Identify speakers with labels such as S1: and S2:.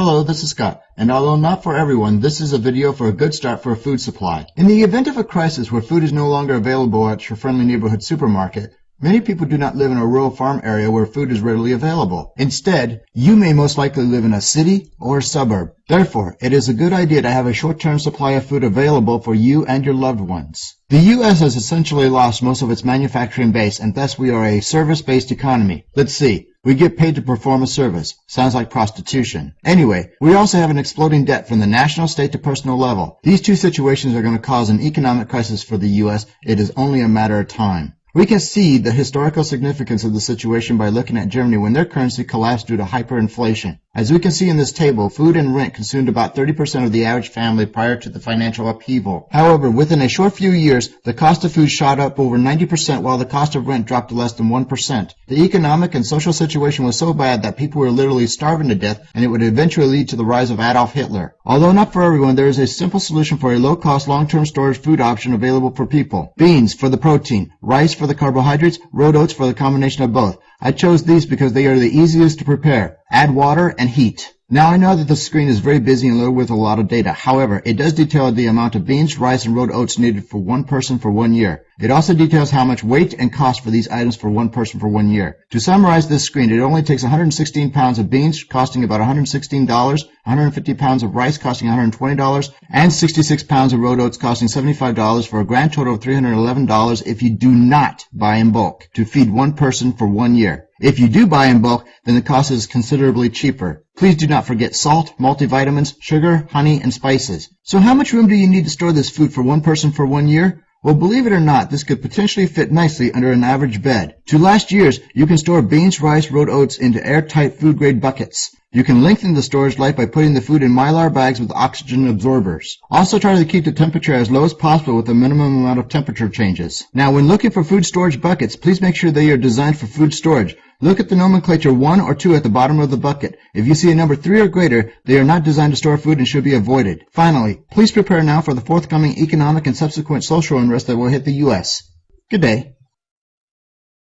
S1: Hello, this is Scott, and although not for everyone, this is a video for a good start for a food supply. In the event of a crisis where food is no longer available at your friendly neighborhood supermarket, many people do not live in a rural farm area where food is readily available. Instead, you may most likely live in a city or a suburb. Therefore, it is a good idea to have a short-term supply of food available for you and your loved ones. The U.S. has essentially lost most of its manufacturing base, and thus we are a service-based economy. Let's see. We get paid to perform a service. Sounds like prostitution. Anyway, we also have an exploding debt from the national, state to personal level. These two situations are going to cause an economic crisis for the U.S. It is only a matter of time. We can see the historical significance of the situation by looking at Germany when their currency collapsed due to hyperinflation. As we can see in this table, food and rent consumed about 30% of the average family prior to the financial upheaval. However, within a short few years, the cost of food shot up over 90% while the cost of rent dropped to less than 1%. The economic and social situation was so bad that people were literally starving to death, and it would eventually lead to the rise of Adolf Hitler. Although not for everyone, there is a simple solution for a low-cost, long-term storage food option available for people. Beans for the protein, rice for the carbohydrates, rolled oats for the combination of both. I chose these because they are the easiest to prepare. Add water and heat. Now I know that the screen is very busy and loaded with a lot of data. However, it does detail the amount of beans, rice, and rolled oats needed for one person for 1 year. It also details how much weight and cost for these items for one person for 1 year. To summarize this screen, it only takes 116 pounds of beans costing about $116, 150 pounds of rice costing $120, and 66 pounds of rolled oats costing $75 for a grand total of $311 if you do not buy in bulk to feed one person for 1 year. If you do buy in bulk, then the cost is considerably cheaper. Please do not forget salt, multivitamins, sugar, honey, and spices. So how much room do you need to store this food for one person for 1 year? Well, believe it or not, this could potentially fit nicely under an average bed. To last years, you can store beans, rice, rolled oats into airtight food-grade buckets. You can lengthen the storage life by putting the food in Mylar bags with oxygen absorbers. Also try to keep the temperature as low as possible with a minimum amount of temperature changes. Now, when looking for food storage buckets, please make sure they are designed for food storage. Look at the nomenclature 1 or 2 at the bottom of the bucket. If you see a number 3 or greater, they are not designed to store food and should be avoided. Finally, please prepare now for the forthcoming economic and subsequent social unrest that will hit the U.S. Good day.